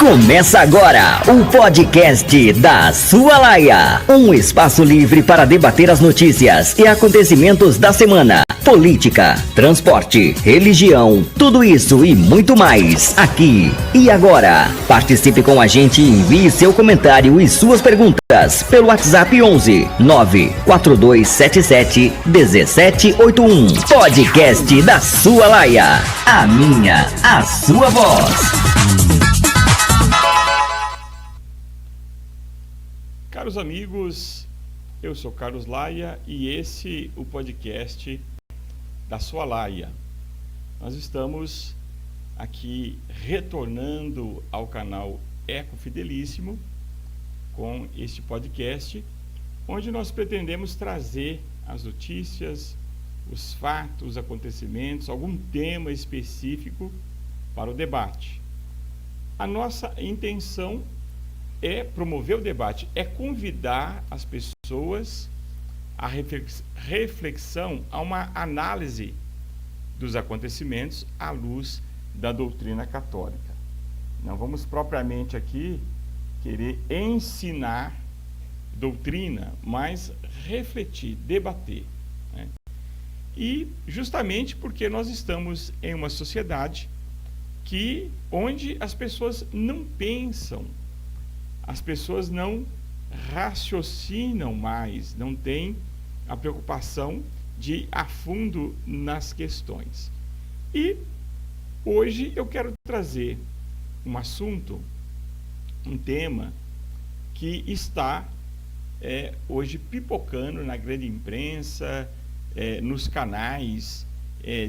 Começa agora o podcast da Sua Laia. Um espaço livre para debater as notícias e acontecimentos da semana. Política, transporte, religião, tudo isso e muito mais. Aqui e agora. Participe com a gente e envie seu comentário e suas perguntas pelo WhatsApp 11 94277 1781. Podcast da Sua Laia. A minha, a sua voz. Caros amigos, eu sou Carlos Laia e esse é o podcast da Sua Laia. Nós estamos aqui retornando ao canal Eco Fidelíssimo com este podcast, onde nós pretendemos trazer as notícias, os fatos, os acontecimentos, algum tema específico para o debate. A nossa intenção é promover o debate, é convidar as pessoas à reflexão, a uma análise dos acontecimentos à luz da doutrina católica. Não vamos propriamente aqui querer ensinar doutrina, mas refletir, debater, né? E justamente porque nós estamos em uma sociedade onde as pessoas não pensam, as pessoas não raciocinam mais, não têm a preocupação de ir a fundo nas questões. E hoje eu quero trazer um assunto, um tema que está hoje pipocando na grande imprensa, nos canais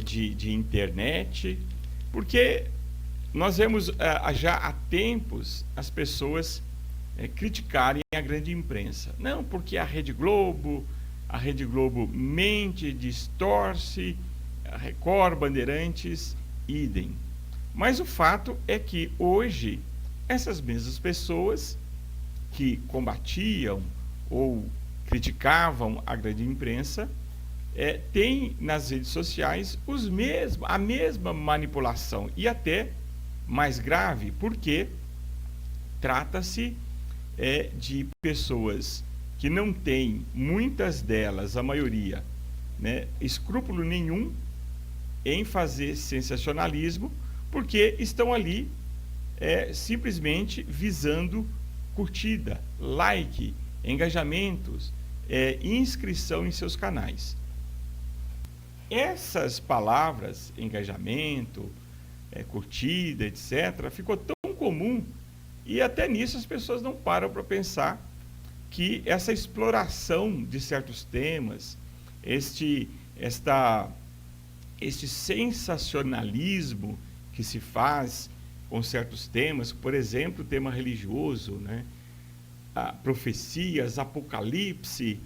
de internet, porque nós vemos já há tempos as pessoas criticarem a grande imprensa. Não, porque a Rede Globo mente, distorce, a Record, Bandeirantes, idem. Mas o fato é que hoje essas mesmas pessoas que combatiam ou criticavam a grande imprensa têm nas redes sociais a mesma manipulação, e até mais grave, porque trata-se de pessoas que não têm, muitas delas, a maioria, escrúpulo nenhum em fazer sensacionalismo, porque estão ali simplesmente visando curtida, like, engajamentos, inscrição em seus canais. Essas palavras, engajamento, curtida, etc., ficou tão comum, e até nisso as pessoas não param para pensar que essa exploração de certos temas, este sensacionalismo que se faz com certos temas, por exemplo, o tema religioso, profecias, apocalipse,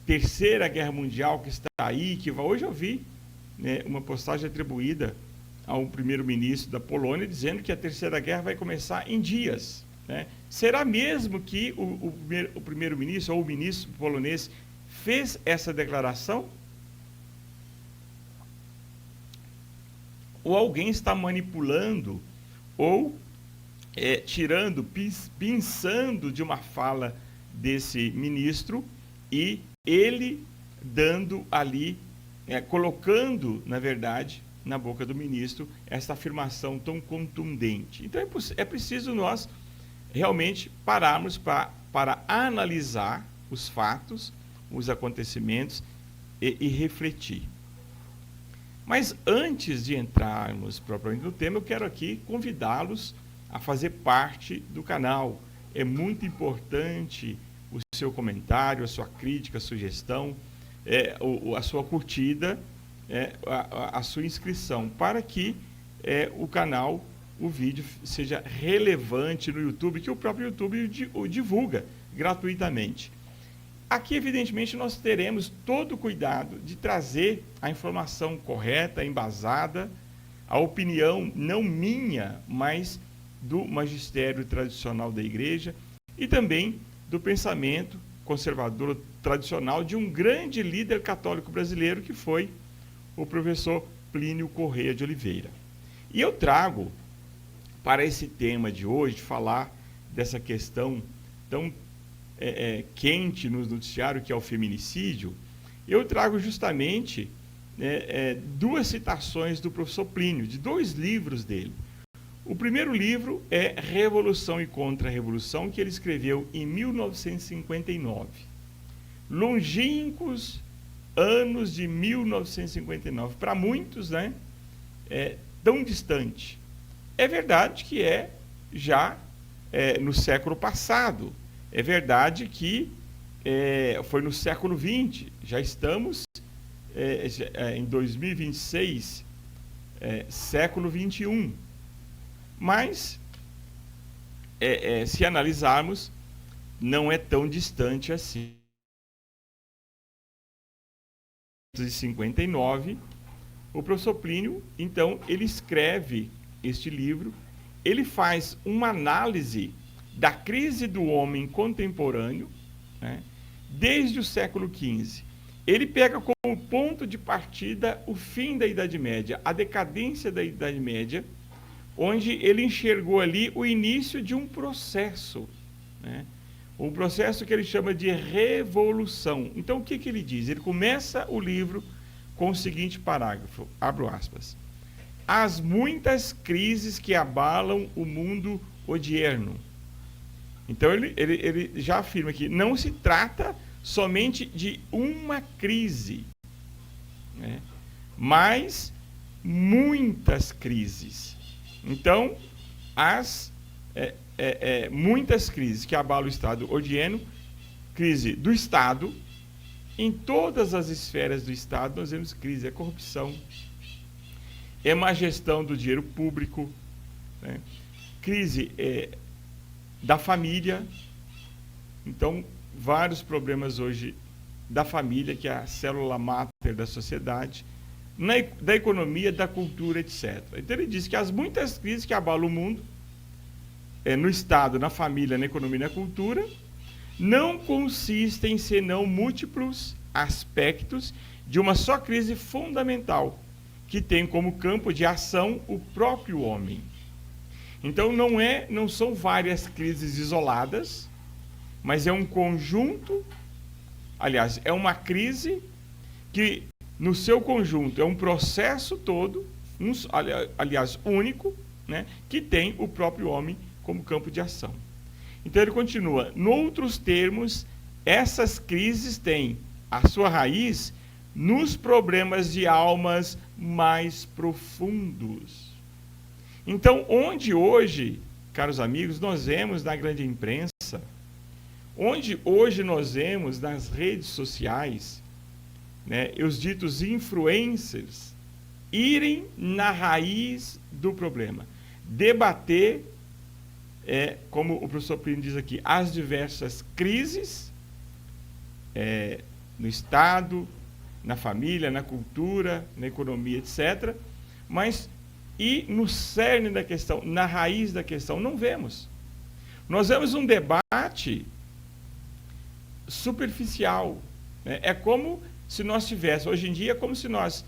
Terceira Guerra Mundial que está aí, hoje eu vi uma postagem atribuída ao primeiro-ministro da Polônia dizendo que a Terceira Guerra vai começar em dias. Será mesmo que o primeiro-ministro ou o ministro polonês fez essa declaração? Ou alguém está manipulando ou pinçando de uma fala desse ministro e ele dando ali, colocando, na verdade, na boca do ministro, essa afirmação tão contundente. Então é preciso nós realmente pararmos para analisar os fatos, os acontecimentos e refletir. Mas antes de entrarmos propriamente no tema, eu quero aqui convidá-los a fazer parte do canal. É muito importante o seu comentário, a sua crítica, a sugestão, a sua curtida, a sua inscrição, para que o canal, o vídeo seja relevante no YouTube, que o próprio YouTube o divulga gratuitamente. Aqui, evidentemente, nós teremos todo o cuidado de trazer a informação correta, embasada, a opinião não minha, mas do magistério tradicional da Igreja e também do pensamento conservador tradicional de um grande líder católico brasileiro, que foi o professor Plínio Corrêa de Oliveira. E eu trago para esse tema de hoje, falar dessa questão tão quente no noticiário, que é o feminicídio, eu trago justamente duas citações do professor Plínio, de 2 livros dele. O primeiro livro é Revolução e Contra-Revolução, que ele escreveu em 1959. Longínquos anos de 1959. Para muitos, né, é tão distante. É verdade que já no século passado. É verdade que foi no século XX. Já estamos em 2026, século XXI. Mas, se analisarmos, não é tão distante assim. Em 1959, o professor Plínio, então, ele escreve este livro, ele faz uma análise da crise do homem contemporâneo, né, desde o século XV. Ele pega como ponto de partida o fim da Idade Média, a decadência da Idade Média, onde ele enxergou ali o início de um processo, né? Um processo que ele chama de revolução. Então, o que ele diz? Ele começa o livro com o seguinte parágrafo, abro aspas: as muitas crises que abalam o mundo odierno. Então, ele já afirma que não se trata somente de uma crise, né, mas muitas crises. Então, muitas crises que abalam o Estado odierno, crise do Estado, em todas as esferas do Estado, nós vemos crise, corrupção, má gestão do dinheiro público, né, crise da família. Então, vários problemas hoje da família, que é a célula máter da sociedade, da economia, da cultura, etc. Então ele diz que as muitas crises que abalam o mundo, no Estado, na família, na economia e na cultura, não consistem senão múltiplos aspectos de uma só crise fundamental, que tem como campo de ação o próprio homem. Então não são várias crises isoladas, mas é um conjunto, aliás, é uma crise que, no seu conjunto, é um processo todo, aliás, único, né, que tem o próprio homem como campo de ação. Então ele continua: noutros termos, essas crises têm a sua raiz nos problemas de almas mais profundos. Então, onde hoje, caros amigos, nós vemos na grande imprensa, onde hoje nós vemos nas redes sociais, né, os ditos influencers irem na raiz do problema, debater, como o professor Plínio diz aqui, as diversas crises no Estado, na família, na cultura, na economia, etc. Mas, e no cerne da questão, na raiz da questão, não vemos. Nós vemos um debate superficial, né? É como se nós tivéssemos, hoje em dia, é como se nós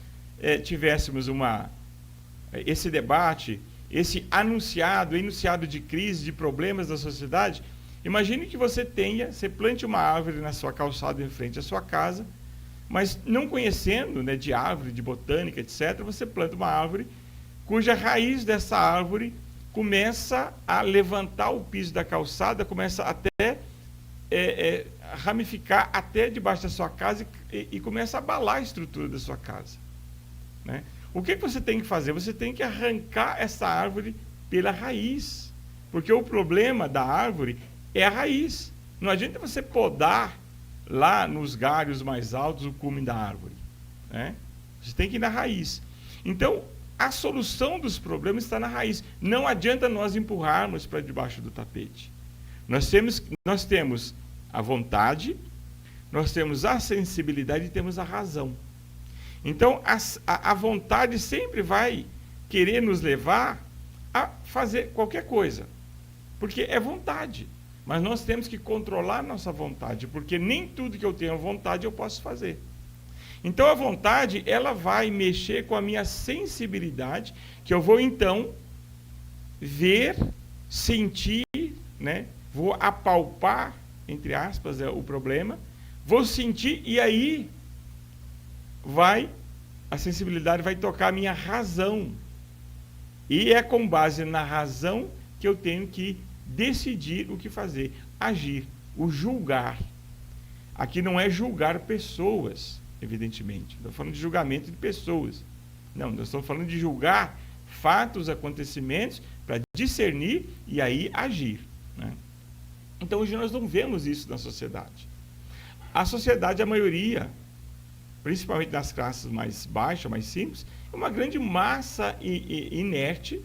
tivéssemos esse debate, esse enunciado de crise, de problemas da sociedade. Imagine que você plante uma árvore na sua calçada em frente à sua casa, mas não conhecendo, né, de árvore, de botânica, etc., você planta uma árvore cuja raiz dessa árvore começa a levantar o piso da calçada, começa até ramificar até debaixo da sua casa e começa a abalar a estrutura da sua casa, né? O que você tem que fazer? Você tem que arrancar essa árvore pela raiz, porque o problema da árvore é a raiz. Não adianta você podar lá nos galhos mais altos o cume da árvore, né? Você tem que ir na raiz. Então, a solução dos problemas está na raiz. Não adianta nós empurrarmos para debaixo do tapete. Nós temos a vontade, nós temos a sensibilidade e temos a razão. Então, a vontade sempre vai querer nos levar a fazer qualquer coisa, porque é vontade. Mas nós temos que controlar nossa vontade, porque nem tudo que eu tenho vontade eu posso fazer. Então, a vontade, ela vai mexer com a minha sensibilidade, que eu vou, então, ver, sentir, né? Vou apalpar, entre aspas, o problema, vou sentir e aí a sensibilidade vai tocar a minha razão. E é com base na razão que eu tenho que decidir o que fazer, agir, o julgar. Aqui não é julgar pessoas, evidentemente. Estou falando de julgamento de pessoas. Não, nós estamos falando de julgar fatos, acontecimentos, para discernir e aí agir, né? Então hoje nós não vemos isso na sociedade. A sociedade, a maioria, principalmente nas classes mais baixas, mais simples, é uma grande massa inerte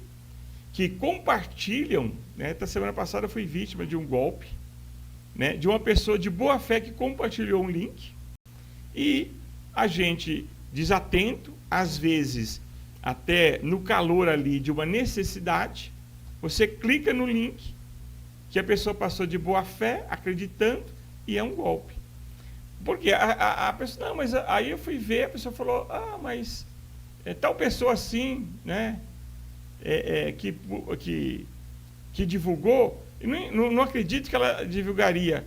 que compartilham, né? Na semana passada eu fui vítima de um golpe, né? De uma pessoa de boa fé que compartilhou um link e a gente desatento, às vezes até no calor ali de uma necessidade, você clica no link que a pessoa passou de boa fé, acreditando, e é um golpe. Porque a pessoa, não, mas aí eu fui ver, a pessoa falou, mas tal pessoa assim, né, que divulgou, não acredito que ela divulgaria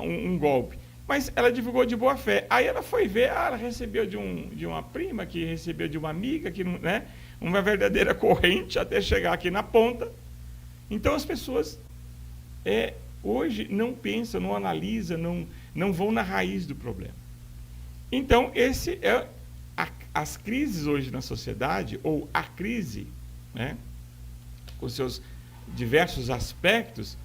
um golpe, mas ela divulgou de boa fé. Aí ela foi ver, ela recebeu de uma prima, que recebeu de uma amiga, que, né, uma verdadeira corrente até chegar aqui na ponta. Então as pessoas hoje não pensam, não analisam, não vão na raiz do problema. Então esse é as crises hoje na sociedade, ou a crise, né, com seus diversos aspectos,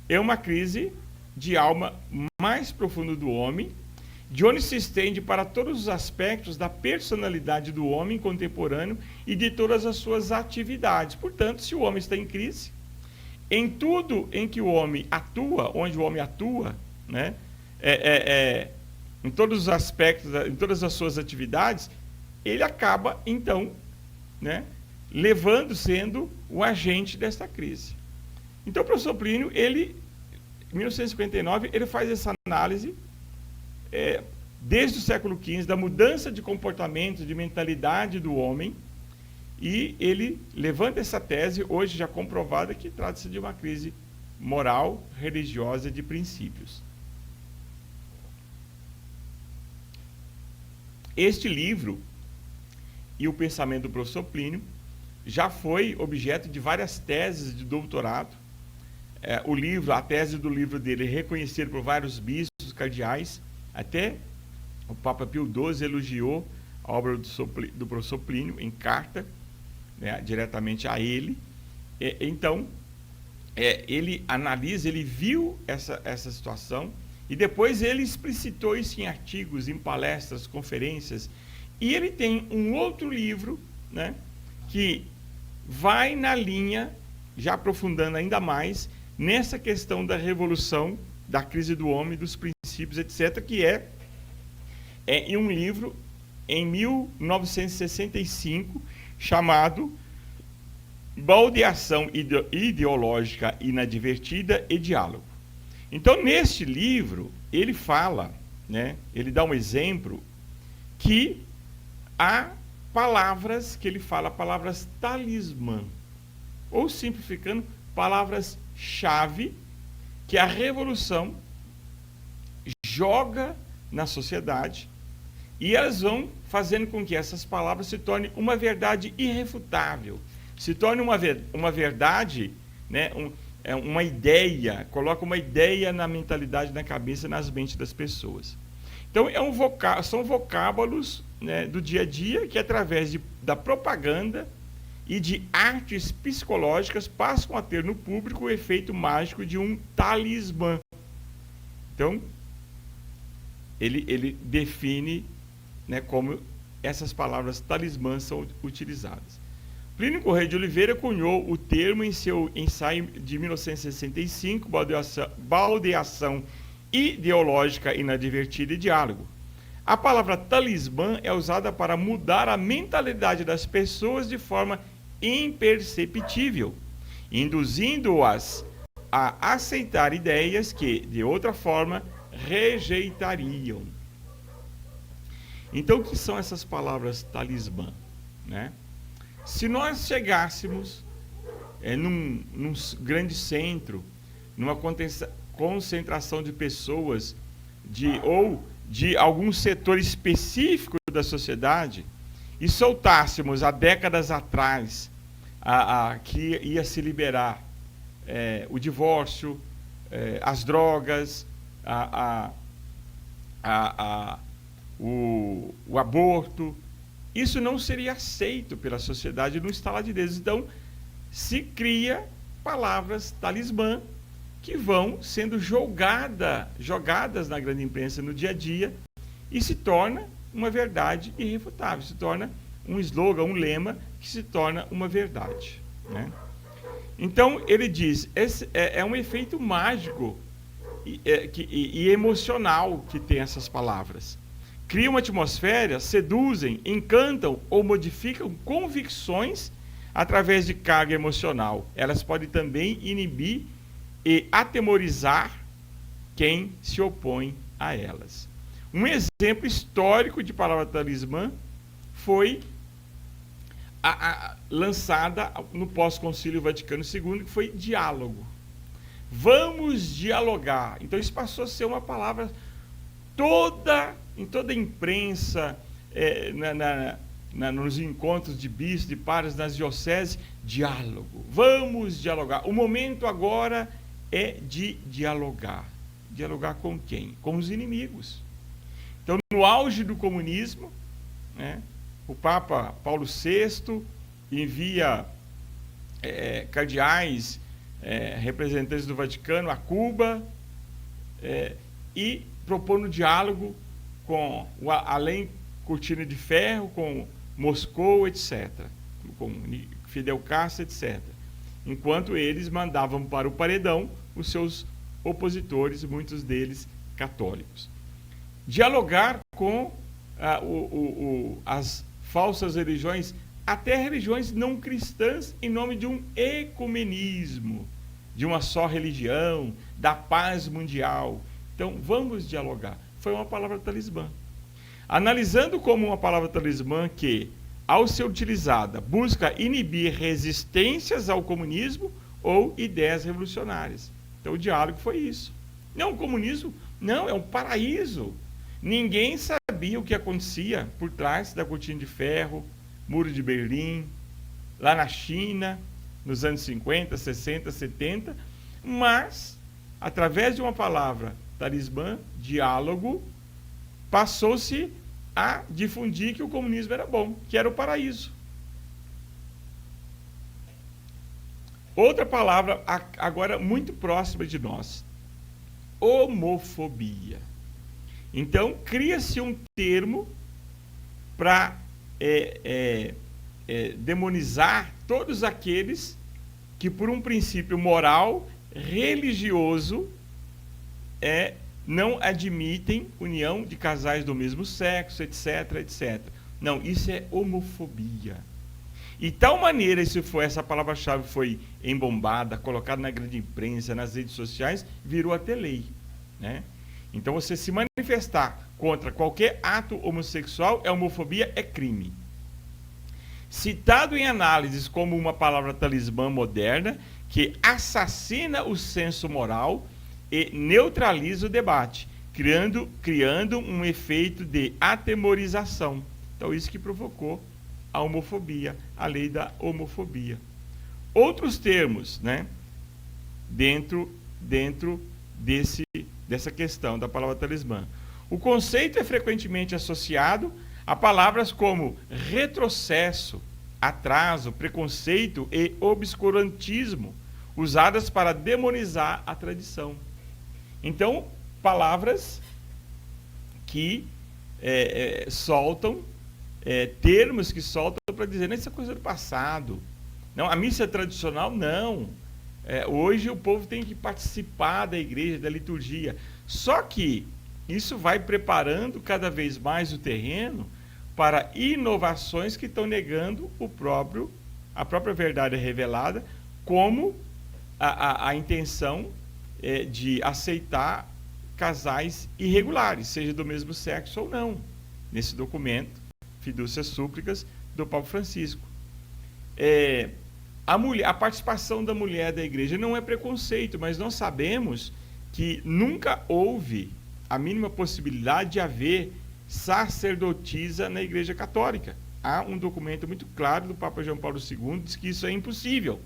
é uma crise de alma mais profunda do homem, de onde se estende para todos os aspectos da personalidade do homem contemporâneo e de todas as suas atividades. Portanto, se o homem está em crise, em tudo em que o homem atua, onde o homem atua, né, em todos os aspectos, em todas as suas atividades, ele acaba, então, né, sendo o agente desta crise. Então, o professor Plínio, em 1959, ele faz essa análise, desde o século XV, da mudança de comportamento, de mentalidade do homem, e ele levanta essa tese, hoje já comprovada, que trata-se de uma crise moral, religiosa, de princípios. Este livro e o pensamento do professor Plínio já foi objeto de várias teses de doutorado. A tese do livro dele é reconhecida por vários bispos cardeais, até o Papa Pio XII elogiou a obra do professor Plínio em carta, né, diretamente a ele. Então, ele analisa, ele viu essa situação e depois ele explicitou isso em artigos, em palestras, conferências. E ele tem um outro livro, né, que vai na linha, já aprofundando ainda mais, nessa questão da revolução, da crise do homem, dos princípios, etc., que é em um livro, em 1965, chamado Baldeação Ideológica Inadvertida e Diálogo. Então, neste livro, ele fala, né, ele dá um exemplo que há palavras que ele fala, palavras talismã, ou simplificando, palavras-chave que a revolução joga na sociedade e elas vão fazendo com que essas palavras se tornem uma verdade irrefutável, se torne uma verdade, né, uma ideia, coloca uma ideia na mentalidade, na cabeça, nas mentes das pessoas. Então, são vocábulos, né, do dia a dia que, através da propaganda e de artes psicológicas, passam a ter no público o efeito mágico de um talismã. Então, ele define, né, como essas palavras talismã são utilizadas. Plínio Correia de Oliveira cunhou o termo em seu ensaio de 1965, Baldeação Ideológica Inadvertida e Diálogo. A palavra talismã é usada para mudar a mentalidade das pessoas de forma imperceptível, induzindo-as a aceitar ideias que, de outra forma, rejeitariam. Então, o que são essas palavras talismã, né? Se nós chegássemos num grande centro, numa concentração de pessoas, ou de algum setor específico da sociedade, e soltássemos há décadas atrás que ia se liberar o divórcio, as drogas, o aborto, isso não seria aceito pela sociedade no estalar de dedos. Então, se cria palavras talismã que vão sendo jogadas na grande imprensa no dia a dia e se torna uma verdade irrefutável, se torna um slogan, um lema que se torna uma verdade, né? Então, ele diz, esse é um efeito mágico e emocional que tem essas palavras. Criam uma atmosfera, seduzem, encantam ou modificam convicções através de carga emocional. Elas podem também inibir e atemorizar quem se opõe a elas. Um exemplo histórico de palavra talismã foi lançada no pós-concílio Vaticano II, que foi diálogo. Vamos dialogar. Então isso passou a ser uma palavra em toda a imprensa, nos encontros de bispos, de padres, nas dioceses, diálogo. Vamos dialogar. O momento agora é de dialogar. Dialogar com quem? Com os inimigos. Então, no auge do comunismo, né, o Papa Paulo VI envia cardeais, representantes do Vaticano a Cuba, e propondo diálogo com, além cortina de ferro, com Moscou, etc., com Fidel Castro, etc., enquanto eles mandavam para o paredão os seus opositores, muitos deles católicos. Dialogar com as falsas religiões, até religiões não cristãs, em nome de um ecumenismo, de uma só religião, da paz mundial. Então, vamos dialogar. Foi uma palavra talismã. Analisando como uma palavra talismã que, ao ser utilizada, busca inibir resistências ao comunismo ou ideias revolucionárias. Então, o diálogo foi isso. Não, o comunismo, não, é um paraíso. Ninguém sabia o que acontecia por trás da cortina de ferro, Muro de Berlim, lá na China, nos anos 50, 60, 70, mas, através de uma palavra talismã, diálogo, passou-se a difundir que o comunismo era bom, que era o paraíso. Outra palavra, agora muito próxima de nós, homofobia. Então, cria-se um termo para demonizar todos aqueles que, por um princípio moral, religioso, não admitem união de casais do mesmo sexo, etc, etc. Não, isso é homofobia. E tal maneira, essa palavra-chave foi embombada, colocada na grande imprensa, nas redes sociais, virou até lei, né? Então, você se manifestar contra qualquer ato homossexual, homofobia, é crime. Citado em análises como uma palavra talismã moderna, que assassina o senso moral e neutraliza o debate, criando um efeito de atemorização. Então, isso que provocou a homofobia, a lei da homofobia. Outros termos, né, dentro dessa questão da palavra talismã. O conceito é frequentemente associado a palavras como retrocesso, atraso, preconceito e obscurantismo, usadas para demonizar a tradição. Então, palavras que soltam, termos que soltam para dizer, não, isso é coisa do passado. Não, a missa tradicional, não. Hoje o povo tem que participar da igreja, da liturgia. Só que isso vai preparando cada vez mais o terreno para inovações que estão negando a própria verdade revelada, como a intenção de aceitar casais irregulares, seja do mesmo sexo ou não, nesse documento, Fidúcias Súplicas, do Papa Francisco. a participação da mulher da igreja não é preconceito, mas nós sabemos que nunca houve a mínima possibilidade de haver sacerdotisa na Igreja Católica. Há um documento muito claro do Papa João Paulo II que diz que isso é impossível.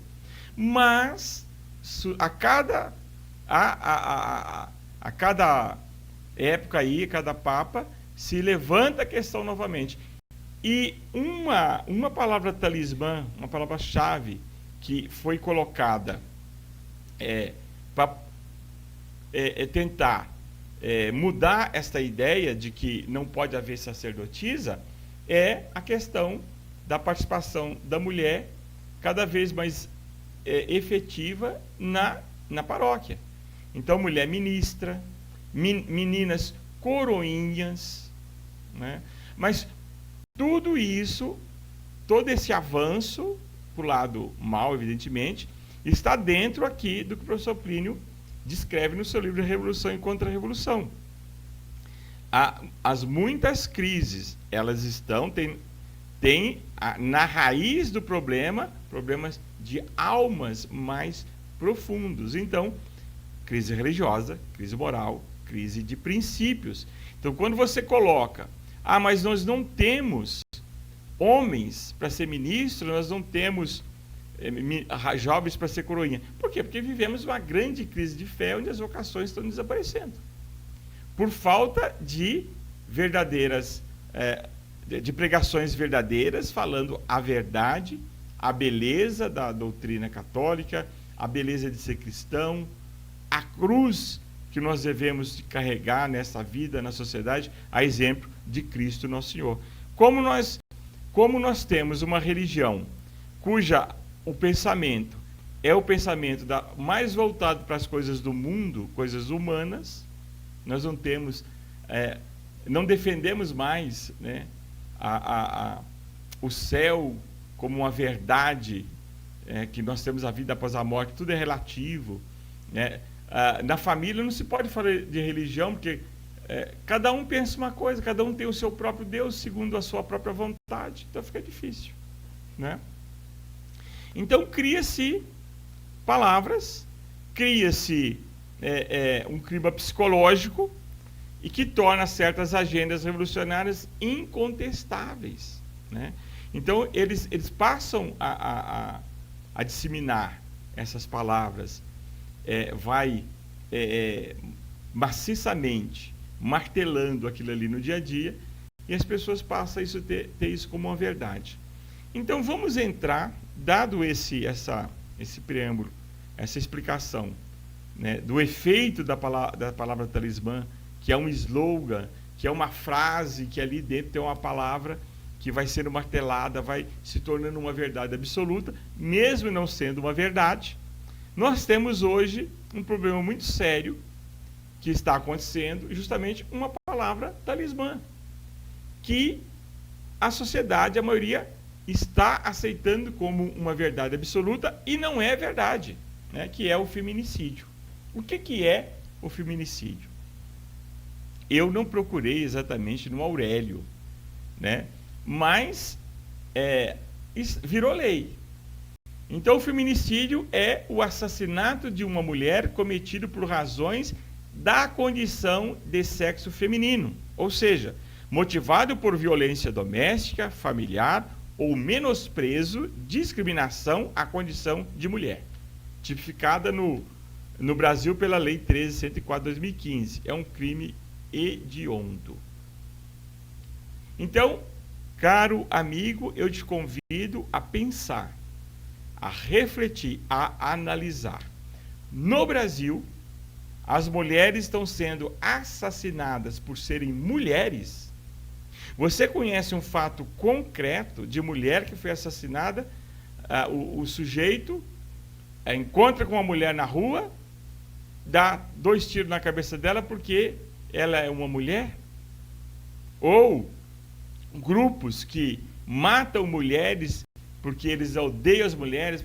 Mas a cada época aí, cada Papa, se levanta a questão novamente. E uma palavra talismã, uma palavra-chave que foi colocada para tentar mudar esta ideia de que não pode haver sacerdotisa, é a questão da participação da mulher cada vez mais efetiva na paróquia. Então, mulher ministra, meninas coroinhas, né? Mas tudo isso, todo esse avanço, para o lado mal, evidentemente, está dentro aqui do que o professor Plínio descreve no seu livro Revolução e Contra-Revolução. As muitas crises, elas tem na raiz do problema, problemas de almas mais profundos. Então, crise religiosa, crise moral, crise de princípios. Então, quando você coloca, mas nós não temos homens para ser ministro, nós não temos jovens para ser coroinha. Por quê? Porque vivemos uma grande crise de fé onde as vocações estão desaparecendo. Por falta de verdadeiras, de pregações verdadeiras, falando a verdade, a beleza da doutrina católica, a beleza de ser cristão, a cruz que nós devemos carregar nessa vida, na sociedade, a exemplo de Cristo nosso Senhor. Como nós temos uma religião cuja o pensamento é o pensamento mais voltado para as coisas do mundo, coisas humanas, nós não temos, não defendemos mais, né, o céu como uma verdade, que nós temos a vida após a morte, tudo é relativo, né? Na família não se pode falar de religião, porque cada um pensa uma coisa, cada um tem o seu próprio Deus, segundo a sua própria vontade, então fica difícil, né? Então cria-se palavras, cria-se um clima psicológico e que torna certas agendas revolucionárias incontestáveis, né? Então eles passam a disseminar essas palavras, maciçamente martelando aquilo ali no dia a dia, e as pessoas passam a ter isso como uma verdade. Então vamos entrar, dado esse preâmbulo, essa explicação, né, do efeito da palavra talismã, que é um slogan, que é uma frase, que ali dentro tem uma palavra que vai sendo martelada, vai se tornando uma verdade absoluta, mesmo não sendo uma verdade. Nós temos hoje um problema muito sério que está acontecendo, justamente uma palavra talismã, que a sociedade, a maioria, está aceitando como uma verdade absoluta e não é verdade, né, que é o feminicídio. O que é o feminicídio? Eu não procurei exatamente no Aurélio, né, mas virou lei. Então, o feminicídio é o assassinato de uma mulher cometido por razões da condição de sexo feminino, ou seja, motivado por violência doméstica, familiar ou menosprezo, discriminação à condição de mulher, tipificada no Brasil pela Lei 13.104/2015. É um crime hediondo. Então, caro amigo, eu te convido a pensar, a refletir, a analisar. No Brasil, as mulheres estão sendo assassinadas por serem mulheres. Você conhece um fato concreto de mulher que foi assassinada? O sujeito encontra com uma mulher na rua, dá 2 tiros na cabeça dela porque ela é uma mulher? Ou grupos que matam mulheres porque eles odeiam as mulheres,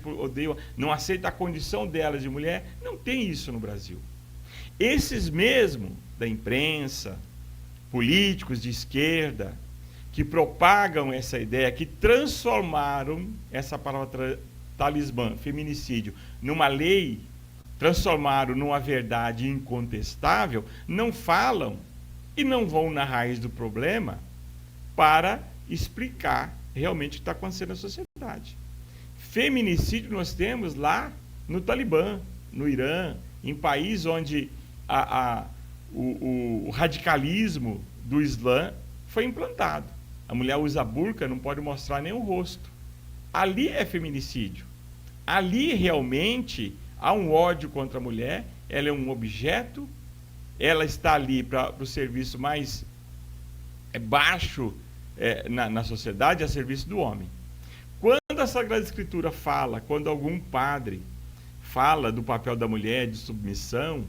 não aceitam a condição delas de mulher? Não tem isso no Brasil. Esses mesmo da imprensa, políticos de esquerda, que propagam essa ideia, que transformaram essa palavra talismã, feminicídio, numa lei, transformaram numa verdade incontestável, não falam e não vão na raiz do problema para explicar realmente o que está acontecendo na sociedade. Feminicídio nós temos lá no Talibã, no Irã, em país onde o radicalismo do Islã foi implantado. A mulher usa burca, não pode mostrar nem o rosto. Ali é feminicídio. Ali realmente há um ódio contra a mulher, ela é um objeto, ela está ali para o serviço mais baixo na sociedade, a serviço do homem. Quando a Sagrada Escritura fala, quando algum padre fala do papel da mulher, de submissão,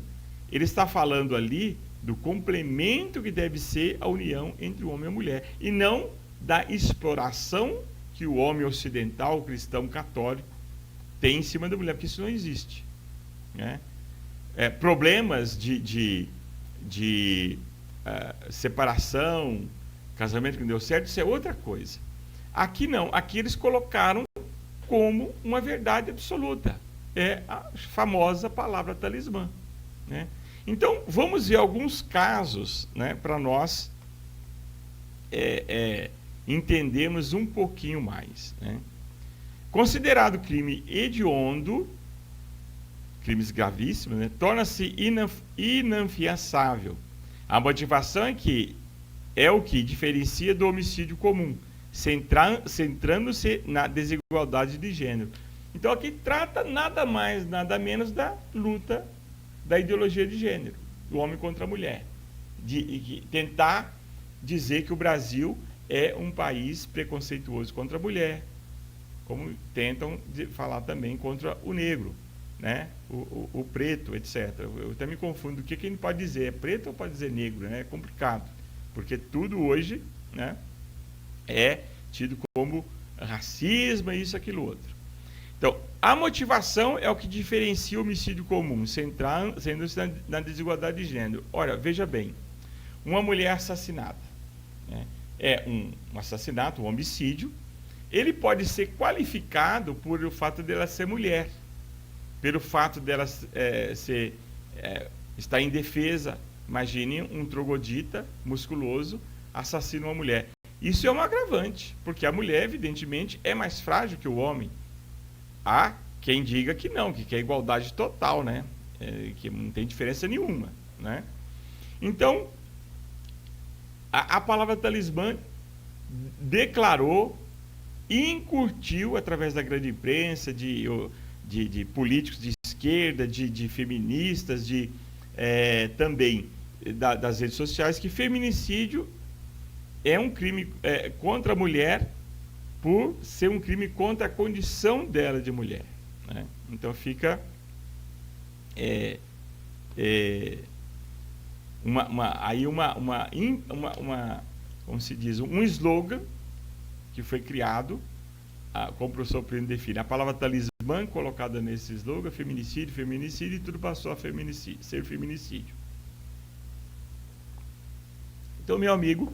ele está falando ali do complemento que deve ser a união entre o homem e a mulher, e não da exploração que o homem ocidental, o cristão católico, tem em cima da mulher, porque isso não existe, né? Problemas de separação, casamento que não deu certo, isso é outra coisa. Aqui não, aqui eles colocaram como uma verdade absoluta, é a famosa palavra talismã, né? Então, vamos ver alguns casos, né, para nós entendermos um pouquinho mais, né? Considerado crime hediondo, crimes gravíssimos, né, torna-se inafiançável. A motivação é o que diferencia do homicídio comum, centrando-se na desigualdade de gênero. Então, aqui trata nada mais, nada menos da luta da ideologia de gênero, do homem contra a mulher, de tentar dizer que o Brasil é um país preconceituoso contra a mulher, como tentam falar também contra o negro, né? O preto, etc. Eu até me confundo, o que a gente pode dizer, é preto ou pode dizer negro, né? É complicado, porque tudo hoje, né, é tido como racismo, isso, aquilo, outro. Então, a motivação é o que diferencia o homicídio comum, sendo-se na desigualdade de gênero. Ora, veja bem, uma mulher assassinada, né, é um assassinato, um homicídio, ele pode ser qualificado por o fato dela ser mulher, pelo fato dela estar indefesa. Imagine um troglodita musculoso assassina uma mulher. Isso é um agravante, porque a mulher, evidentemente, é mais frágil que o homem. Há quem diga que não, que é igualdade total, né? Que não tem diferença nenhuma, né? Então, a palavra talismã declarou e incurtiu, através da grande imprensa, de políticos de esquerda, de feministas, também das redes sociais, que feminicídio é um crime contra a mulher, por ser um crime contra a condição dela de mulher, né? Então fica como se diz, um slogan que foi criado, como o professor Plínio define, a palavra talismã colocada nesse slogan, feminicídio, feminicídio, e tudo passou a ser feminicídio. Então, meu amigo,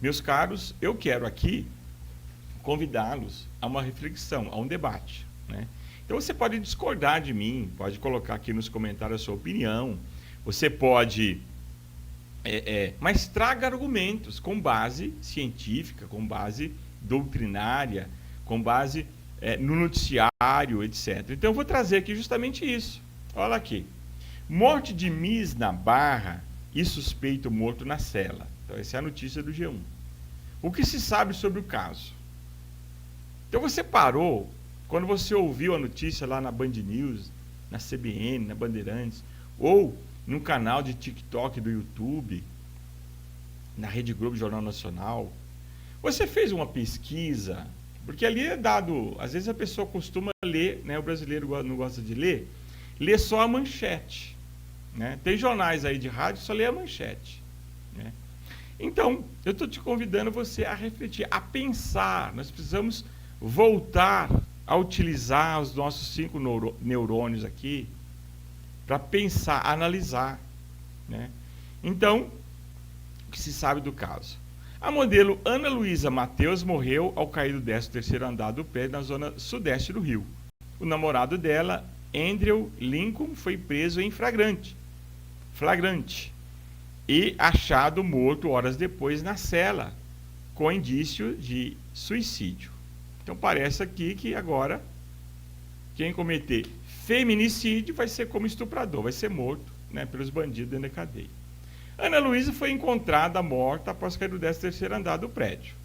meus caros, eu quero aqui convidá-los a uma reflexão, a um debate, né? Então você pode discordar de mim, pode colocar aqui nos comentários a sua opinião, você pode, mas traga argumentos com base científica, com base doutrinária, com base no noticiário, etc. Então eu vou trazer aqui justamente isso. Olha aqui. Morte de Miss na Barra e suspeito morto na cela. Então essa é a notícia do G1. O que se sabe sobre o caso? Então você parou, quando você ouviu a notícia lá na Band News, na CBN, na Bandeirantes, ou no canal de TikTok do YouTube, na Rede Globo Jornal Nacional, você fez uma pesquisa, porque ali é dado, às vezes a pessoa costuma ler, né, o brasileiro não gosta de ler só a manchete, né? Tem jornais aí de rádio que só lê a manchete, né? Então, eu estou te convidando você a refletir, a pensar. Nós precisamos voltar a utilizar os nossos 5 neurônios aqui para pensar, analisar, né? Então, o que se sabe do caso? A modelo Ana Luísa Mateus morreu ao cair do 13º andar do prédio na zona sudeste do Rio. O namorado dela, Andrew Lincoln, foi preso em flagrante e achado morto horas depois na cela, com indício de suicídio. Então parece aqui que agora quem cometer feminicídio vai ser como estuprador, vai ser morto, né, pelos bandidos dentro da cadeia. Ana Luísa foi encontrada morta após cair do 13º andar do prédio,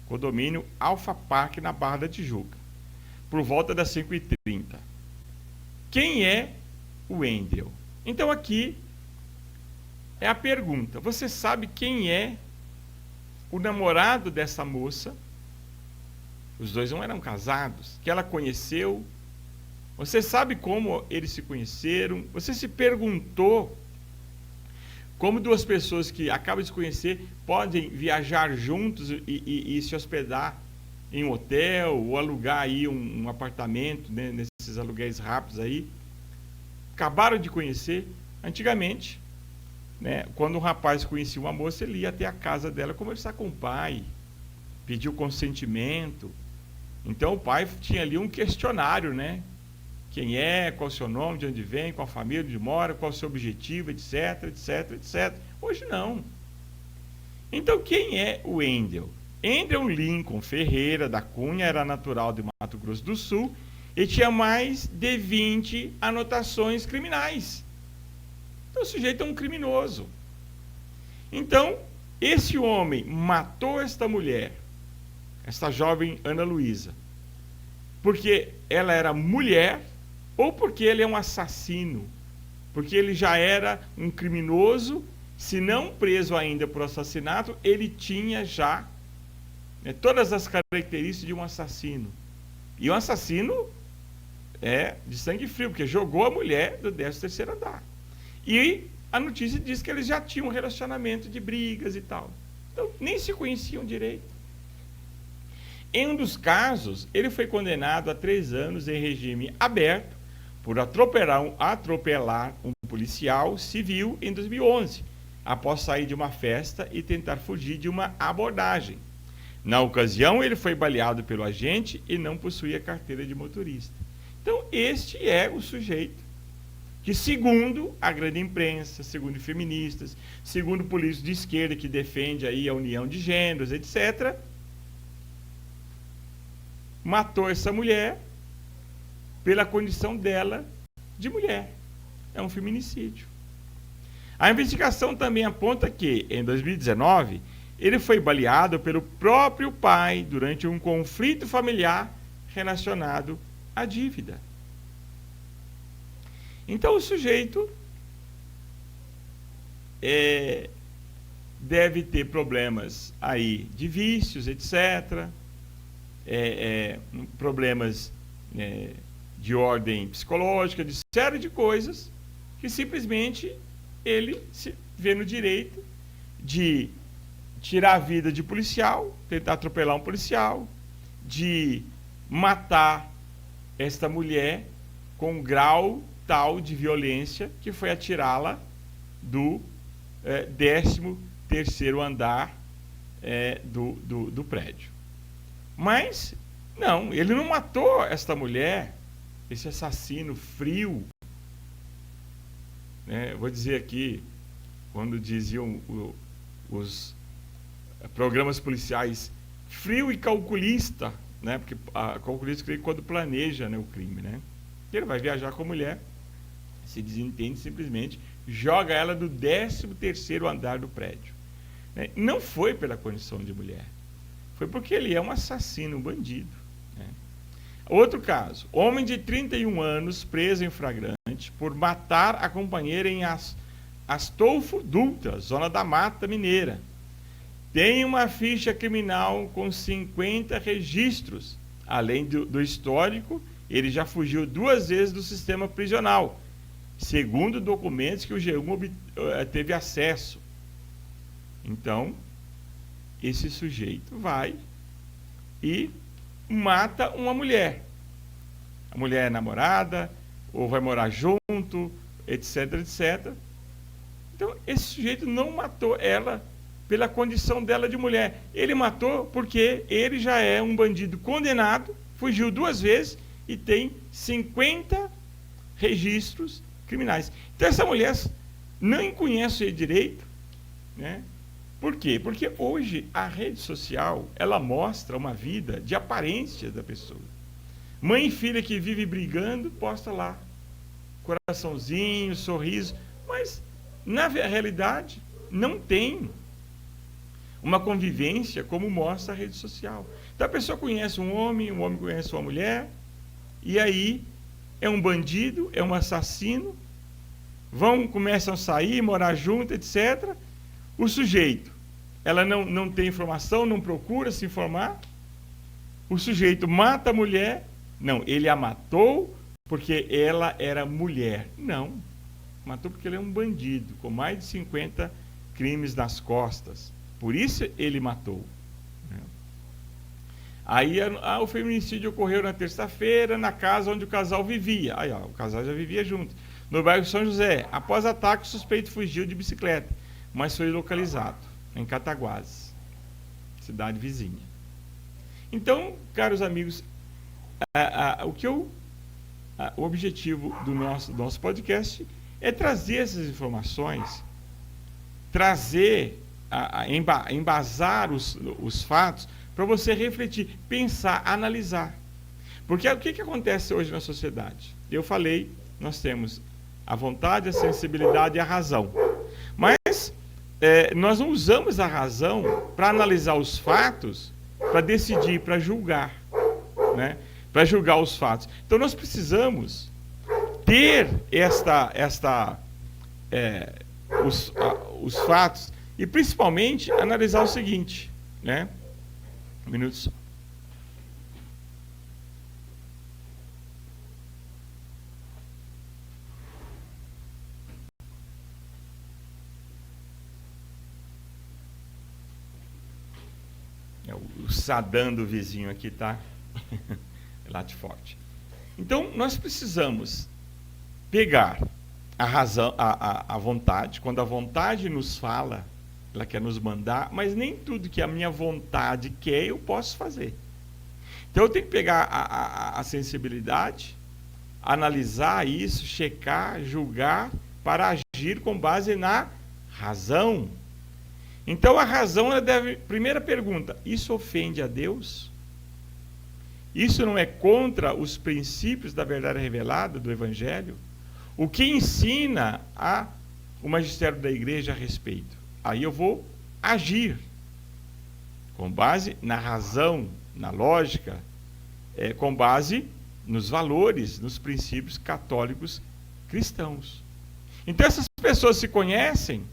condomínio Alpha Park, na Barra da Tijuca, por volta das 5h30. Quem é o Wendel? Então aqui é a pergunta: você sabe quem é o namorado dessa moça? Os dois não eram casados, que ela conheceu. Você sabe como eles se conheceram? Você se perguntou como duas pessoas que acabam de se conhecer podem viajar juntos e se hospedar em um hotel ou alugar aí um apartamento, né, nesses aluguéis rápidos aí? Acabaram de conhecer. Antigamente, né, quando um rapaz conhecia uma moça, ele ia até a casa dela conversar com o pai, pedir o consentimento. Então o pai tinha ali um questionário, né? Quem é, qual o seu nome, de onde vem, qual a família, onde mora, qual o seu objetivo, etc, etc, etc. Hoje não. Então quem é o Wendel? Wendel Lincoln Ferreira da Cunha era natural de Mato Grosso do Sul e tinha mais de 20 anotações criminais. Então o sujeito é um criminoso. Então, esse homem matou esta mulher, esta jovem Ana Luísa, porque ela era mulher ou porque ele é um assassino, porque ele já era um criminoso, se não preso ainda por assassinato, ele tinha já, né, todas as características de um assassino. E um assassino de sangue frio, porque jogou a mulher do 13º andar. E a notícia diz que eles já tinham um relacionamento de brigas e tal. Então, nem se conheciam direito. Em um dos casos, ele foi condenado a 3 anos em regime aberto por atropelar um policial civil em 2011, após sair de uma festa e tentar fugir de uma abordagem. Na ocasião, ele foi baleado pelo agente e não possuía carteira de motorista. Então, este é o sujeito que, segundo a grande imprensa, segundo feministas, segundo políticos de esquerda que defende aí a união de gêneros, etc., matou essa mulher pela condição dela de mulher. É um feminicídio. A investigação também aponta que, em 2019, ele foi baleado pelo próprio pai durante um conflito familiar relacionado à dívida. Então o sujeito deve ter problemas aí de vícios, etc., problemas de ordem psicológica, de série de coisas que simplesmente ele se vê no direito de tirar a vida de policial, tentar atropelar um policial, de matar esta mulher com um grau tal de violência que foi atirá-la do 13º andar do prédio. Mas, não, ele não matou esta mulher, esse assassino frio, né? Vou dizer aqui, quando diziam os programas policiais, frio e calculista, né? Porque a calculista é quando planeja, né, o crime, né? Ele vai viajar com a mulher, se desentende, simplesmente joga ela do 13º andar do prédio, né? Não foi pela condição de mulher, foi porque ele é um assassino, um bandido, né? Outro caso, homem de 31 anos preso em flagrante por matar a companheira em Astolfo Dutra, zona da Mata Mineira. Tem uma ficha criminal com 50 registros. Além do histórico, ele já fugiu 2 vezes do sistema prisional, segundo documentos que o G1 teve acesso. Então, esse sujeito vai e mata uma mulher. A mulher é namorada, ou vai morar junto, etc, etc. Então, esse sujeito não matou ela pela condição dela de mulher. Ele matou porque ele já é um bandido condenado, fugiu 2 vezes e tem 50 registros criminais. Então essa mulher não conhece direito, né? Por quê? Porque hoje a rede social, ela mostra uma vida de aparência da pessoa. Mãe e filha que vive brigando, posta lá coraçãozinho, sorriso, mas na realidade não tem uma convivência como mostra a rede social. Então a pessoa conhece um homem conhece uma mulher, e aí é um bandido, é um assassino, começam a sair, morar junto, etc. O sujeito, ela não tem informação, não procura se informar, o sujeito mata a mulher, não, ele a matou porque ela era mulher. Não, matou porque ele é um bandido, com mais de 50 crimes nas costas. Por isso ele matou. Aí o feminicídio ocorreu na terça-feira, na casa onde o casal vivia. Aí, o casal já vivia junto. No bairro São José. Após ataque, o suspeito fugiu de bicicleta, mas foi localizado em Cataguases, cidade vizinha. Então, caros amigos, o objetivo do nosso podcast é trazer essas informações, embasar os fatos, para você refletir, pensar, analisar. Porque o que acontece hoje na sociedade? Eu falei, nós temos a vontade, a sensibilidade e a razão. Mas nós não usamos a razão para analisar os fatos, para decidir, para julgar, né? Para julgar os fatos. Então nós precisamos ter os fatos e principalmente analisar o seguinte, né? Um minuto só. O Sadam do vizinho aqui tá late forte. Então nós precisamos pegar a razão, a vontade. Quando a vontade nos fala, ela quer nos mandar, mas nem tudo que a minha vontade quer eu posso fazer. Então eu tenho que pegar a sensibilidade, analisar isso, checar, julgar, para agir com base na razão. Então a razão, ela deve... Primeira pergunta, isso ofende a Deus? Isso não é contra os princípios da verdade revelada do Evangelho? O que ensina o magistério da igreja a respeito? Aí eu vou agir com base na razão, na lógica, com base nos valores, nos princípios católicos cristãos. Então essas pessoas se conhecem,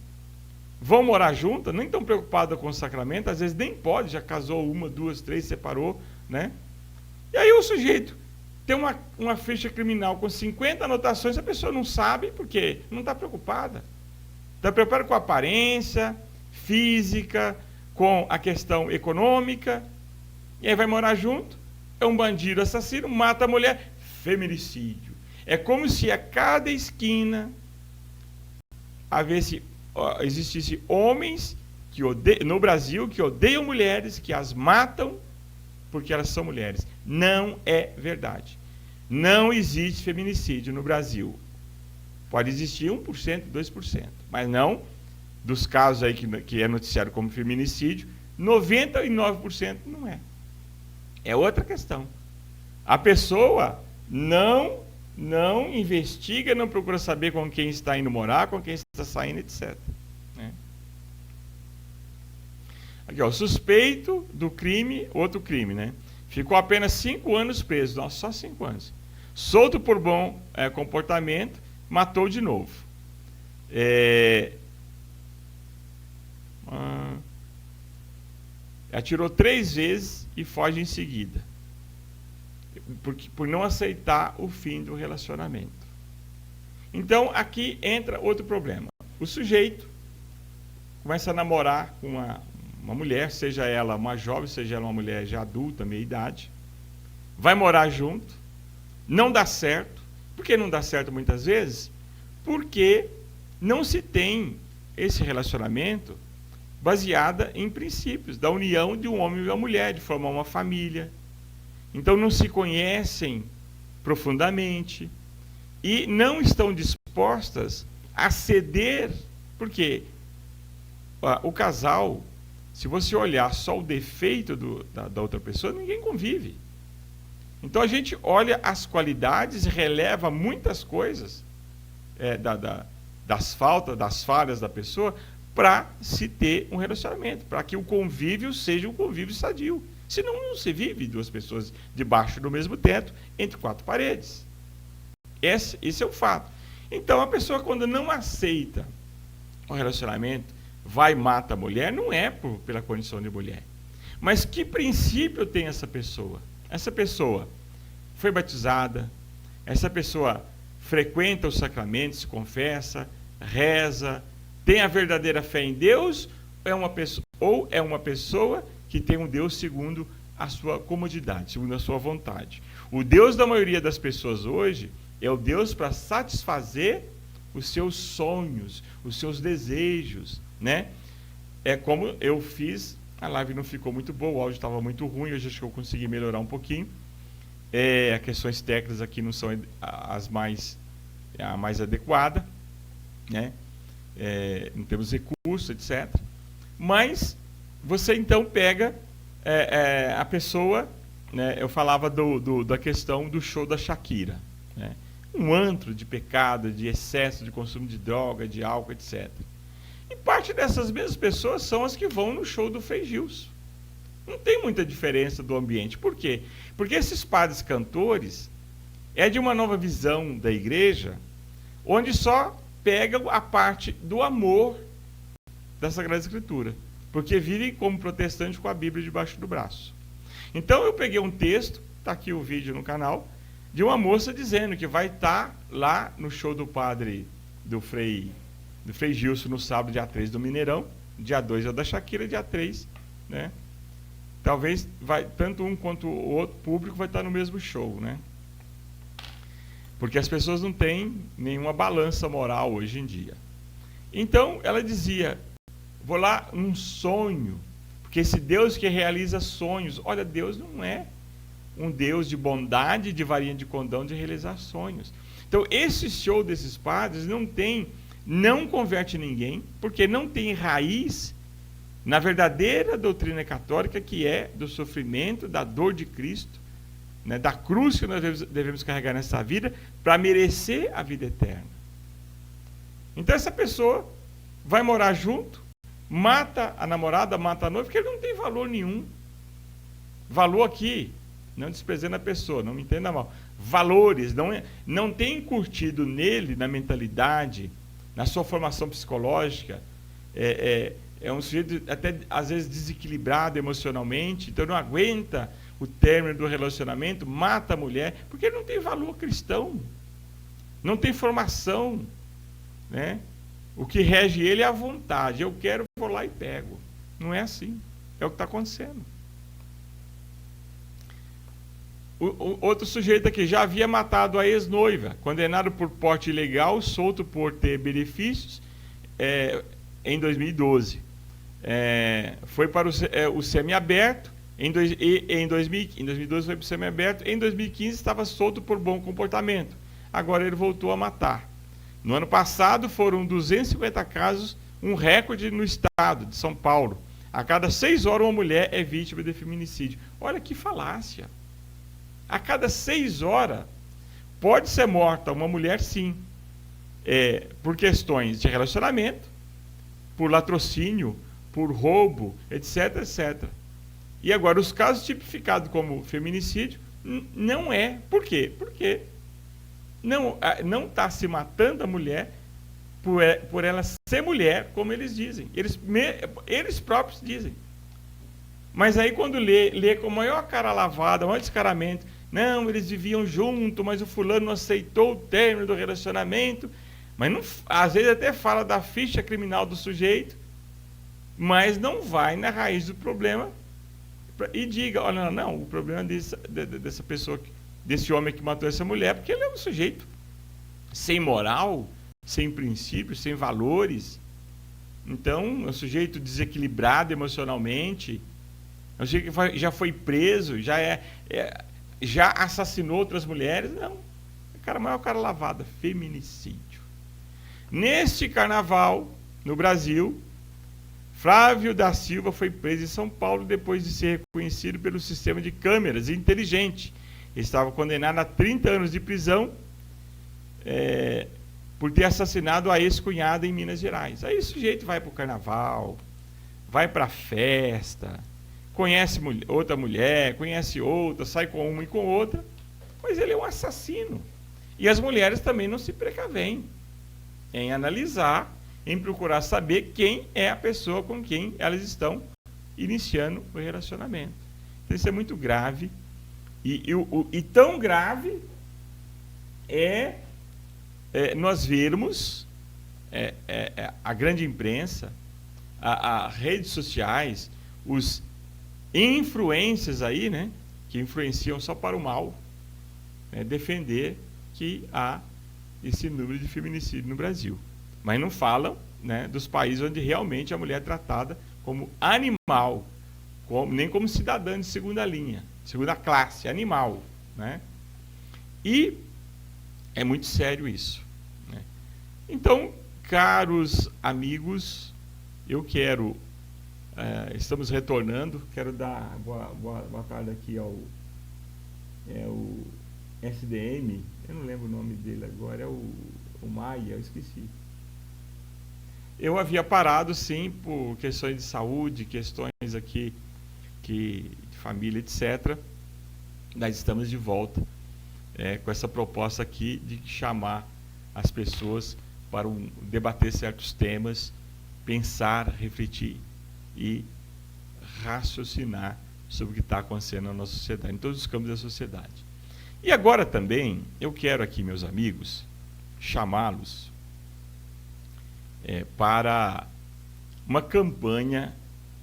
vão morar juntas, nem estão preocupadas com o sacramento, às vezes nem pode, já casou 1, 2, 3, separou, né? E aí o sujeito tem uma ficha criminal com 50 anotações, a pessoa não sabe, porque não está preocupada. Está preocupada com a aparência física, com a questão econômica, e aí vai morar junto, é um bandido assassino, mata a mulher, feminicídio. É como se a cada esquina existisse homens no Brasil que odeiam mulheres, que as matam porque elas são mulheres. Não é verdade. Não existe feminicídio no Brasil. Pode existir 1%, 2%, mas não dos casos aí que é noticiado como feminicídio, 99% não é. É outra questão. A pessoa não investiga, não procura saber com quem está indo morar, com quem está saindo, etc. Né? Aqui, o suspeito do crime, outro crime, né? Ficou apenas 5 anos preso. Nossa, só 5 anos. Solto por bom comportamento, matou de novo. Atirou 3 vezes e foge em seguida. Por não aceitar o fim do relacionamento. Então, aqui entra outro problema. O sujeito começa a namorar com uma mulher, seja ela uma jovem, seja ela uma mulher já adulta, meia idade, vai morar junto, não dá certo. Por que não dá certo muitas vezes? Porque não se tem esse relacionamento baseada em princípios, da união de um homem e uma mulher, de formar uma família. Então não se conhecem profundamente e não estão dispostas a ceder, porque o casal, se você olhar só o defeito da outra pessoa, ninguém convive. Então a gente olha as qualidades e releva muitas coisas das falhas da pessoa, para se ter um relacionamento, para que o convívio seja um convívio sadio. Senão não se vive duas pessoas debaixo do mesmo teto, entre quatro paredes. Esse é o fato. Então a pessoa, quando não aceita o relacionamento, vai e mata a mulher, não é pela condição de mulher. Mas que princípio tem essa pessoa? Essa pessoa foi batizada, essa pessoa frequenta os sacramentos, se confessa, reza, tem a verdadeira fé em Deus, ou é uma pessoa que tem um Deus segundo a sua comodidade, segundo a sua vontade. O Deus da maioria das pessoas hoje é o Deus para satisfazer os seus sonhos, os seus desejos, né? É como eu fiz, a live não ficou muito boa, o áudio estava muito ruim, hoje acho que eu consegui melhorar um pouquinho. As questões técnicas aqui não são a mais adequada, né? Não temos recursos, etc. Mas você então pega a pessoa, né? Eu falava da questão do show da Shakira, né? Um antro de pecado, de excesso de consumo de droga, de álcool, etc. E parte dessas mesmas pessoas são as que vão no show do Frei Gilson. Não tem muita diferença do ambiente. Por quê? Porque esses padres cantores é de uma nova visão da igreja, onde só pegam a parte do amor da Sagrada Escritura, porque vivem como protestantes com a Bíblia debaixo do braço. Então eu peguei um texto, está aqui o vídeo no canal, de uma moça dizendo que vai estar lá no show do Frei Gilson no sábado, dia 3 do Mineirão, dia 2 é o da Shakira, dia 3, né? Talvez tanto um quanto o outro público vai estar no mesmo show, né? Porque as pessoas não têm nenhuma balança moral hoje em dia. Então, ela dizia, vou lá, um sonho, porque esse Deus que realiza sonhos, olha, Deus não é um Deus de bondade, de varinha de condão, de realizar sonhos. Então, esse show desses padres não converte ninguém, porque não tem raiz na verdadeira doutrina católica, que é do sofrimento, da dor de Cristo, né, da cruz que nós devemos carregar nessa vida para merecer a vida eterna. Então essa pessoa vai morar junto, mata a namorada, mata a noiva, porque ele não tem valor nenhum. Valor aqui, não desprezando a pessoa, não me entenda mal. Valores, não tem curtido nele, na mentalidade, na sua formação psicológica, é um sujeito até às vezes desequilibrado emocionalmente, então não aguenta o término do relacionamento, mata a mulher, porque ele não tem valor cristão, não tem formação, né? O que rege ele é a vontade, eu quero, vou lá e pego. Não é assim, é o que está acontecendo. Outro sujeito aqui já havia matado a ex-noiva, condenado por porte ilegal, solto por ter benefícios, em 2012. Foi para o semiaberto, em 2012 foi para o semiaberto, em 2015 estava solto por bom comportamento. Agora ele voltou a matar. No ano passado foram 250 casos, um recorde no estado de São Paulo. A cada 6 horas uma mulher é vítima de feminicídio. Olha que falácia. A cada 6 horas pode ser morta uma mulher, sim, por questões de relacionamento, por latrocínio, por roubo, etc, etc. E agora, os casos tipificados como feminicídio, não é. Por quê? Porque não está se matando a mulher por ela ser mulher, como eles dizem. Eles próprios dizem. Mas aí, quando lê com a maior cara lavada, maior descaramento, não, eles viviam junto, mas o fulano não aceitou o término do relacionamento, mas não, às vezes até fala da ficha criminal do sujeito, mas não vai na raiz do problema e diga, olha, não, o problema dessa pessoa, desse homem que matou essa mulher, porque ele é um sujeito sem moral, sem princípios, sem valores, Então, é um sujeito desequilibrado emocionalmente, é um sujeito que já foi preso, já assassinou outras mulheres. Não, maior cara lavada, feminicídio. Neste carnaval, no Brasil, Flávio da Silva foi preso em São Paulo depois de ser reconhecido pelo sistema de câmeras inteligente. Ele estava condenado a 30 anos de prisão por ter assassinado a ex-cunhada em Minas Gerais. Aí o sujeito vai para o carnaval, vai para a festa, conhece outra mulher, conhece outra, sai com uma e com outra, mas ele é um assassino. E as mulheres também não se precavêm em analisar, em procurar saber quem é a pessoa com quem elas estão iniciando o relacionamento. Então isso é muito grave. E tão grave nós vermos a grande imprensa, as redes sociais, os influencers aí, né, que influenciam só para o mal, defender que há esse número de feminicídio no Brasil. Mas não falam, né, dos países onde realmente a mulher é tratada como animal, nem como cidadã de segunda linha, segunda classe, animal, né? E é muito sério isso, né? Então, caros amigos, eu quero, estamos retornando, quero dar boa tarde aqui ao SDM, eu não lembro o nome dele agora, é o Maia, eu esqueci. Eu havia parado, sim, por questões de saúde, questões aqui de família, etc. Nós estamos de volta com essa proposta aqui de chamar as pessoas para debater certos temas, pensar, refletir e raciocinar sobre o que está acontecendo na nossa sociedade, em todos os campos da sociedade. E agora também, eu quero aqui, meus amigos, chamá-los para uma campanha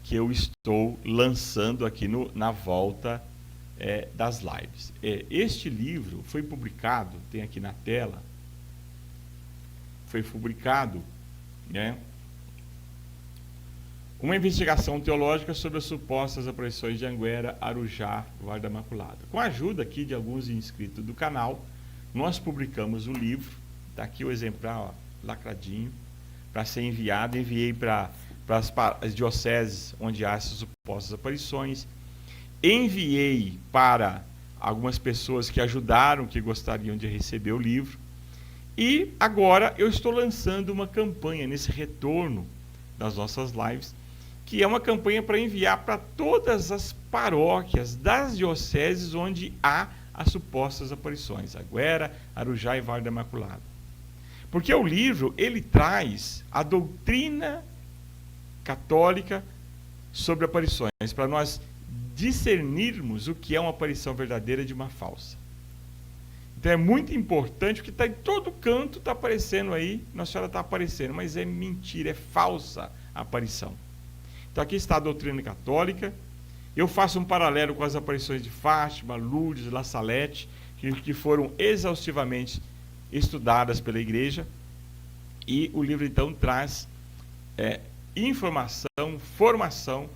que eu estou lançando aqui na volta das lives. Este livro foi publicado, tem aqui na tela, foi publicado, né, uma investigação teológica sobre as supostas aparições de Anguera, Arujá, Guarda Imaculada. Com a ajuda aqui de alguns inscritos do canal, nós publicamos o livro, está aqui o exemplar lacradinho, para ser enviado. Enviei para as dioceses onde há essas supostas aparições, enviei para algumas pessoas que ajudaram, que gostariam de receber o livro, e agora eu estou lançando uma campanha nesse retorno das nossas lives, que é uma campanha para enviar para todas as paróquias das dioceses onde há as supostas aparições, Anguera, Arujá e Guarda Imaculada. Porque o livro, ele traz a doutrina católica sobre aparições, para nós discernirmos o que é uma aparição verdadeira de uma falsa. Então é muito importante, porque está em todo canto, está aparecendo aí, Nossa Senhora está aparecendo, mas é mentira, é falsa a aparição. Então aqui está a doutrina católica. Eu faço um paralelo com as aparições de Fátima, Lourdes, La Salete, que foram exaustivamente estudadas pela Igreja, e o livro então traz informação, formação,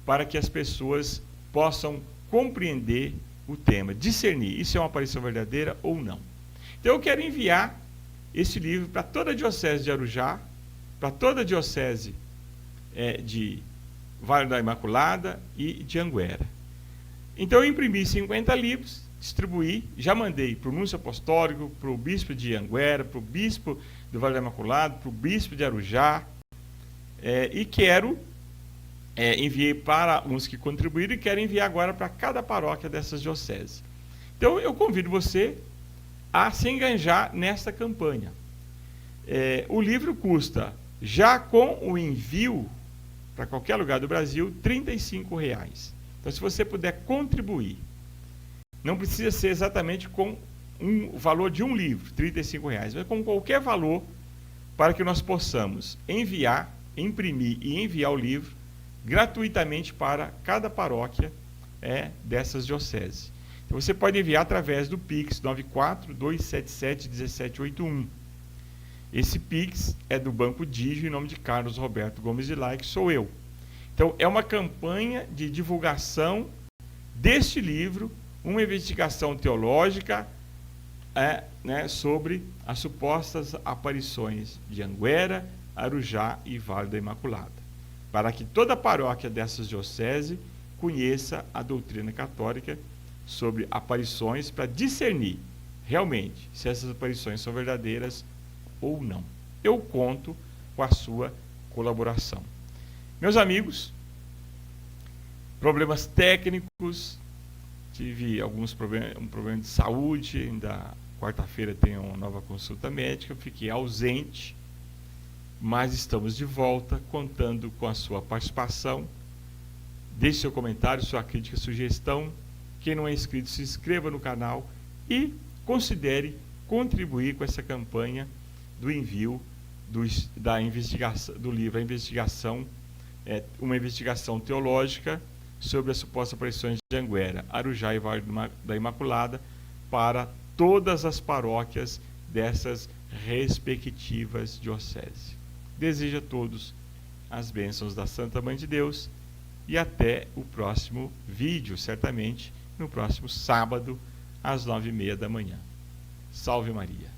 para que as pessoas possam compreender o tema, discernir, isso é uma aparição verdadeira ou não. Então eu quero enviar esse livro para toda a diocese de Arujá, para toda a diocese de Vale da Imaculada e de Anguera. Então eu imprimi 50 livros, distribuí, já mandei para o Núncio Apostólico, para o Bispo de Anguera, para o Bispo do Vale da Imaculada, para o Bispo de Arujá, e quero, enviei para uns que contribuíram e quero enviar agora para cada paróquia dessas dioceses. Então eu convido você a se enganjar nesta campanha. O livro custa, já com o envio para qualquer lugar do Brasil, R$ 35,00. Então, se você puder contribuir, não precisa ser exatamente com o valor de um livro, R$ 35,00, mas com qualquer valor, para que nós possamos enviar, imprimir e enviar o livro gratuitamente para cada paróquia dessas dioceses. Então, você pode enviar através do Pix 942771781. Esse Pix é do Banco Digio, em nome de Carlos Roberto Gomes de Lai, que sou eu. Então, é uma campanha de divulgação deste livro, uma investigação teológica sobre as supostas aparições de Anguera, Arujá e Vale da Imaculada, para que toda a paróquia dessas dioceses conheça a doutrina católica sobre aparições, para discernir realmente se essas aparições são verdadeiras ou não. Eu conto com a sua colaboração. Meus amigos, problemas técnicos, tive alguns problemas, um problema de saúde, ainda quarta-feira tenho uma nova consulta médica, fiquei ausente, mas estamos de volta, contando com a sua participação. Deixe seu comentário, sua crítica, sugestão. Quem não é inscrito, se inscreva no canal e considere contribuir com essa campanha do envio da investigação, do livro A Investigação, uma investigação teológica sobre as supostas aparições de Anguera, Arujá e Vale da Imaculada, para todas as paróquias dessas respectivas dioceses. Desejo a todos as bênçãos da Santa Mãe de Deus e até o próximo vídeo, certamente no próximo sábado, às 9h30 da manhã. Salve Maria!